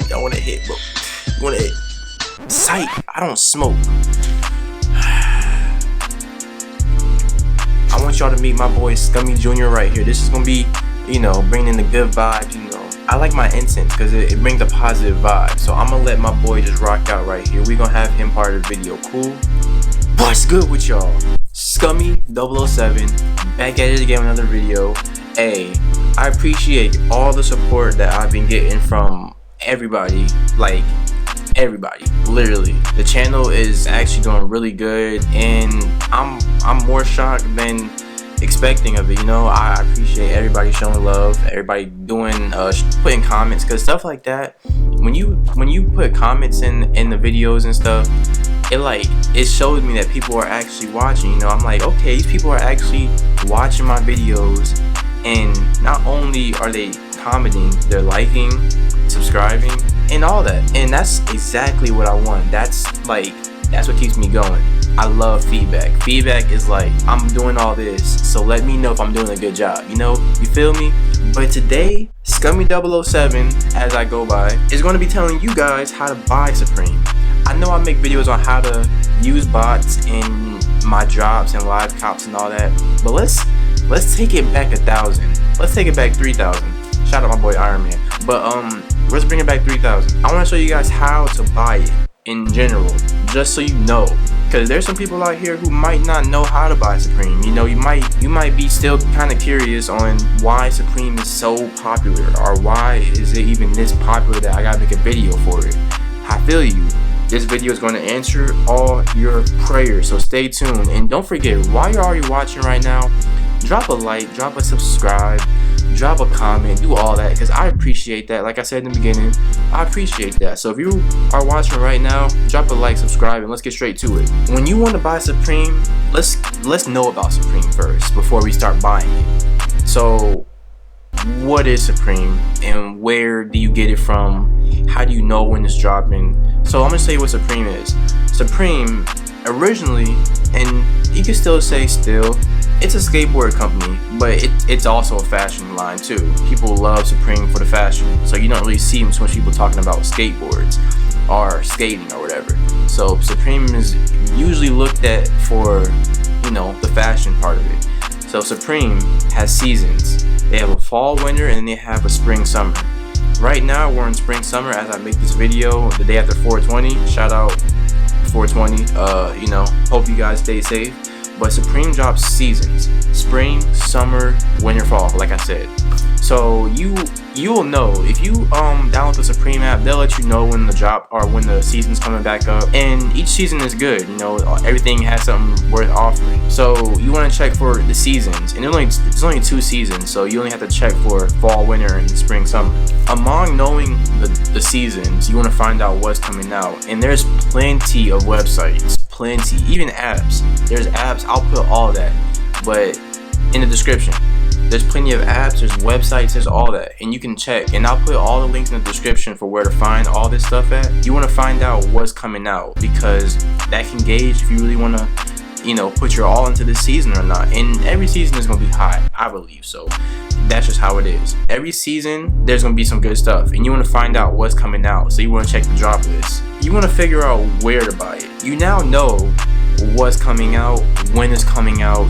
y'all wanna hit, bro. You wanna hit. Sight. I don't smoke. I want y'all to meet my boy Scummy Jr. right here. This is gonna be, bringing in the good vibes, I like my incense because it brings a positive vibe. So I'm gonna let my boy just rock out right here. We gonna have him part of the video. Cool? What's good with y'all? Scummy 007 back at it again with another video. Hey, I appreciate all the support that I've been getting from everybody. Like everybody, literally. The channel is actually doing really good, and I'm more shocked than expecting of it. I appreciate everybody showing love, everybody doing putting comments, because stuff like that, when you put comments in the videos and stuff, it shows me that people are actually watching. I'm like, okay, these people are actually watching my videos, and not only are they commenting, they're liking, subscribing, and all that. And that's exactly what I want. That's what keeps me going. I love feedback. Feedback is like, I'm doing all this, so let me know if I'm doing a good job. You feel me? But today, Scummy 007, as I go by, is going to be telling you guys how to buy Supreme. I know I make videos on how to use bots in my drops and live cops and all that, but let's take it back 1,000. Let's take it back 3,000. Shout out my boy Iron Man. But let's bring it back 3,000. I want to show you guys how to buy it in general, just so you know, because there's some people out here who might not know how to buy Supreme. You might be still kind of curious on why Supreme is so popular, or why is it even this popular that I gotta make a video for it. I feel you. This video is going to answer all your prayers, so stay tuned. And don't forget, while you're already watching right now, drop a like, drop a subscribe, drop a comment, do all that, because I appreciate that. Like I said in the beginning, I appreciate that. So if you are watching right now, drop a like, subscribe, and let's get straight to it. When you want to buy Supreme, let's know about Supreme first before we start buying it. So what is Supreme, and where do you get it from? How do you know when it's dropping? So I'm gonna tell you what Supreme is. Supreme, originally, and you can still say it's a skateboard company, but it's also a fashion line too. People love Supreme for the fashion, so you don't really see so much people talking about skateboards or skating or whatever. So Supreme is usually looked at for, the fashion part of it. So Supreme has seasons. They have a fall, winter, and then they have a spring, summer. Right now we're in spring, summer as I make this video the day after 420. Shout out 420. Hope you guys stay safe. But Supreme drops seasons: spring, summer, winter, fall, like I said. So you'll know if you download the Supreme app. They'll let you know when the drop or when the season's coming back up, and each season is good. Everything has something worth offering. So you want to check for the seasons, and there's only 2 seasons, so you only have to check for fall, winter, and spring, summer. Among knowing the seasons, you want to find out what's coming out, and there's plenty of websites. Plenty, even apps. There's apps, I'll put all that, but in the description. There's plenty of apps, there's websites, there's all that, and you can check, and I'll put all the links in the description for where to find all this stuff at. You want to find out what's coming out, because that can gauge if you really want to put your all into this season or not. And every season is going to be hot, I believe. So that's just how it is. Every season there's going to be some good stuff, and you want to find out what's coming out. So you want to check the drop list. You want to figure out where to buy it. You now know what's coming out, when it's coming out,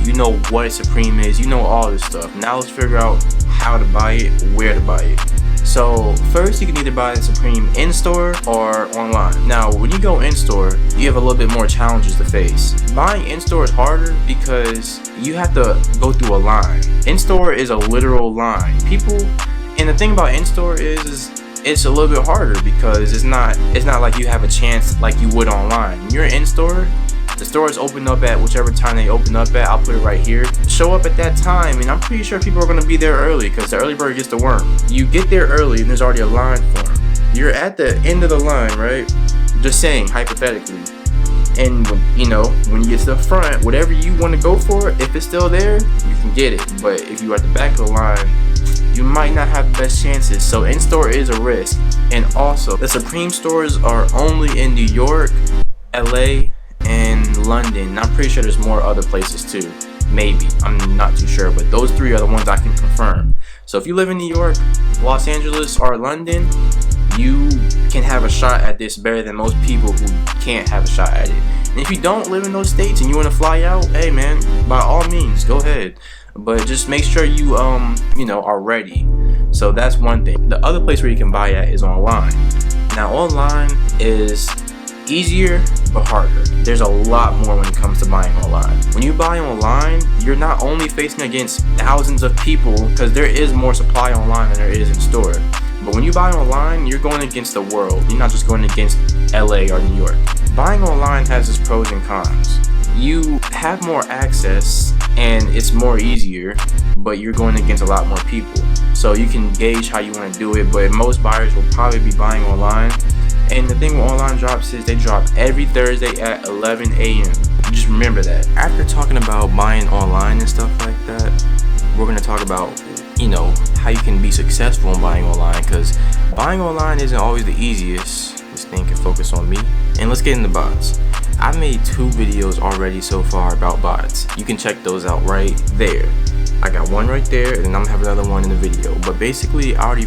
what Supreme is, all this stuff. Now let's figure out how to buy it, where to buy it. So first, you can either buy Supreme in-store or online. Now when you go in-store, you have a little bit more challenges to face. Buying in-store is harder because you have to go through a line. In-store is a literal line. And the thing about in-store is it's a little bit harder because it's not like you have a chance like you would online. When you're in-store, the store is open up at whichever time they open up at. I'll put it right here. Show up at that time, and I'm pretty sure people are going to be there early because the early bird gets the worm. You get there early and there's already a line formed. You're at the end of the line, right? Just saying, hypothetically. And when you get to the front, whatever you want to go for, if it's still there, you can get it. But if you're at the back of the line, you might not have the best chances. So in-store is a risk. And also, the Supreme stores are only in New York, LA, and London. I'm pretty sure there's more other places too. Maybe, I'm not too sure, but those 3 are the ones I can confirm. So if you live in New York, Los Angeles, or London, you can have a shot at this better than most people who can't have a shot at it. And if you don't live in those states and you want to fly out, hey man, by all means, go ahead. But just make sure you are ready. So that's one thing. The other place where you can buy at is online. Now online is easier but harder. There's a lot more when it comes to buying online. When you buy online, you're not only facing against thousands of people, because there is more supply online than there is in store. But when you buy online, you're going against the world. You're not just going against LA or New York. Buying online has its pros and cons. You have more access and it's more easier, but you're going against a lot more people. So you can gauge how you want to do it, but most buyers will probably be buying online. And the thing with online drops is they drop every Thursday at 11 a.m. Just remember that. After talking about buying online and stuff like that, we're going to talk about, how you can be successful in buying online, because buying online isn't always the easiest. This thing can focus on me. And let's get into bots. I've made 2 videos already so far about bots. You can check those out right there. I got one right there, and then I'm gonna have another one in the video. But basically, I already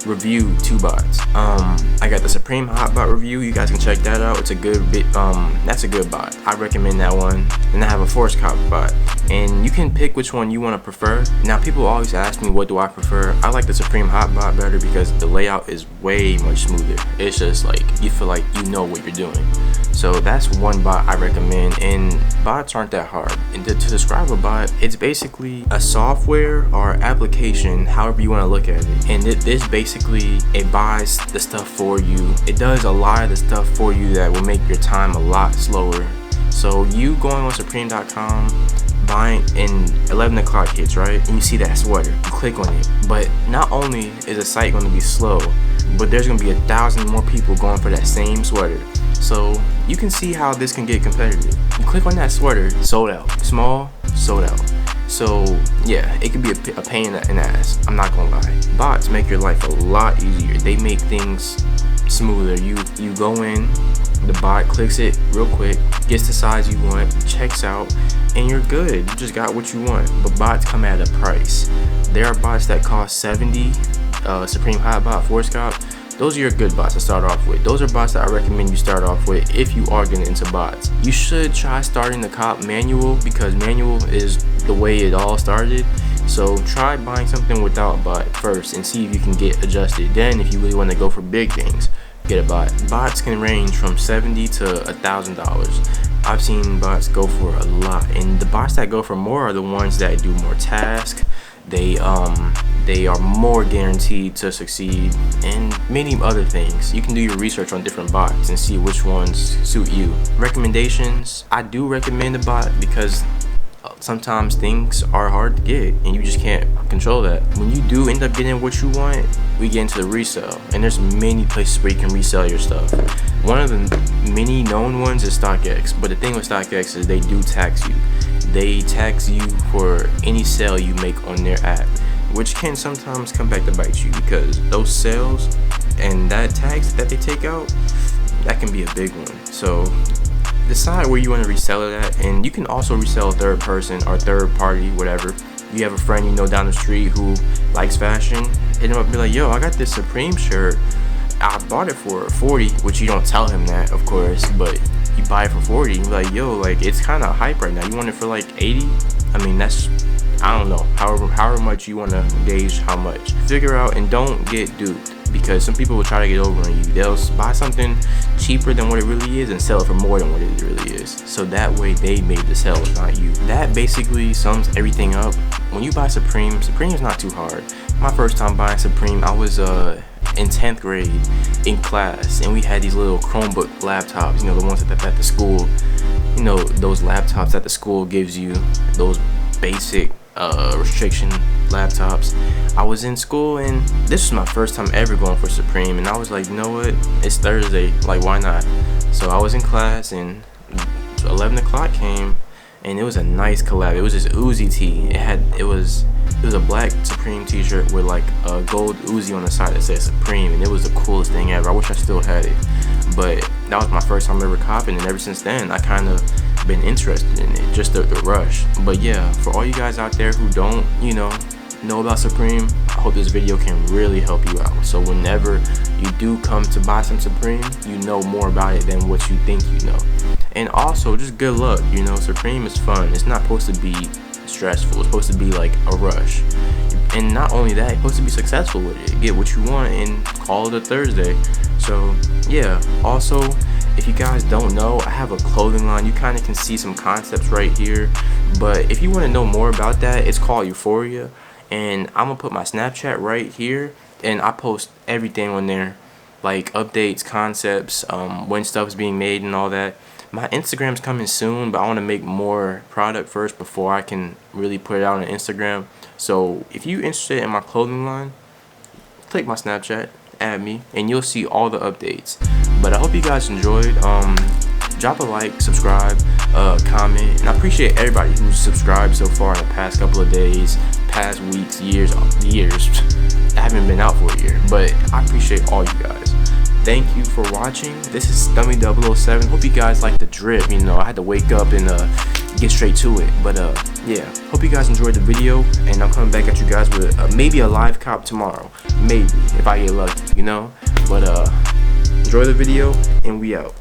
reviewed 2 bots. I got the Supreme Hot Bot review. You guys can check that out. It's a good bit. That's a good bot. I recommend that one. And I have a Force Cop bot, and you can pick which one you want to prefer. Now, people always ask me, what do I prefer? I like the Supreme Hot Bot better because the layout is way much smoother. It's just like you feel like you know what you're doing. So that's one bot I recommend, and bots aren't that hard. And to describe a bot, it's basically a software or application, however you want to look at it. And this basically, it buys the stuff for you. It does a lot of the stuff for you that will make your time a lot slower. So you going on supreme.com, buying, and 11 o'clock hits, right? And you see that sweater, you click on it. But not only is the site going to be slow, but there's going to be 1,000 more people going for that same sweater. So you can see how this can get competitive. You click on that sweater, sold out. Small, sold out. So yeah, it can be a pain in the ass. I'm not gonna lie. Bots make your life a lot easier. They make things smoother. You go in, the bot clicks it real quick, gets the size you want, checks out, and you're good. You just got what you want. But bots come at a price. There are bots that cost $70. Supreme Hot Bot, Force Cop. Those are your good bots to start off with. Those are bots that I recommend you start off with if you are getting into bots. You should try starting the cop manual, because manual is the way it all started. So try buying something without a bot first and see if you can get adjusted. Then if you really want to go for big things, get a bot. Bots can range from $70 to $1,000. I've seen bots go for a lot, and the bots that go for more are the ones that do more tasks. They are more guaranteed to succeed, and many other things. You can do your research on different bots and see which ones suit you. Recommendations: I do recommend a bot because sometimes things are hard to get and you just can't control that. When you do end up getting what you want, we get into the resell, and there's many places where you can resell your stuff. One of the many known ones is StockX, but the thing with StockX is they do tax you. They tax you for any sale you make on their app, which can sometimes come back to bite you, because those sales and that tax that they take out, that can be a big one. So decide where you want to resell it at, and you can also resell third person or third party, whatever. You have a friend you know down the street who likes fashion, hit him up and be like, yo, I got this Supreme shirt, I bought it for $40, which you don't tell him that, of course, but you buy it for $40, and be like, yo, like, it's kind of hype right now, you want it for like $80? I mean, that's, I don't know, however much you want to gauge how much. Figure out, and don't get duped, because some people will try to get over on you. They'll buy something cheaper than what it really is and sell it for more than what it really is, so that way they made the sale, not you. That basically sums everything up. When you buy Supreme is not too hard. My first time buying Supreme, I was in 10th grade in class, and we had these little Chromebook laptops, the ones that at the school, those laptops that the school gives you, those basic restriction laptops. I was in school, and this was my first time ever going for Supreme, and I was like, you know what, it's Thursday, like, why not? So I was in class, and 11 o'clock came, and it was a nice collab. It was this Uzi tee. It was a black Supreme t-shirt with like a gold Uzi on the side that said Supreme, and it was the coolest thing ever. I wish I still had it, but that was my first time ever copping, and ever since then I kind of been interested in it, just the rush. But yeah, for all you guys out there who don't know about Supreme, I hope this video can really help you out. So whenever you do come to buy some Supreme, you know more about it than what you think you know. And also, just good luck. You know, Supreme is fun. It's not supposed to be stressful. It's supposed to be like a rush. And not only that, you're supposed to be successful with it. Get what you want and call it a Thursday. So yeah. Also, if you guys don't know, I have a clothing line. You kind of can see some concepts right here. But if you want to know more about that, it's called Euphoria. And I'm gonna put my Snapchat right here, and I post everything on there, like updates, concepts, when stuff's being made and all that. My Instagram's coming soon, but I want to make more product first before I can really put it out on Instagram. So if you're interested in my clothing line, click my Snapchat, add me, and you'll see all the updates. But I hope you guys enjoyed. Drop a like, subscribe, comment, and I appreciate everybody who's subscribed so far in the past couple of days, past weeks, years. I haven't been out for a year, but I appreciate all you guys. Thank you for watching. This is Stummy007. Hope you guys like the drip. You know, I had to wake up and get straight to it. But yeah, hope you guys enjoyed the video, and I'm coming back at you guys with maybe a live cop tomorrow, maybe if I get lucky, you know. But enjoy the video, and we out.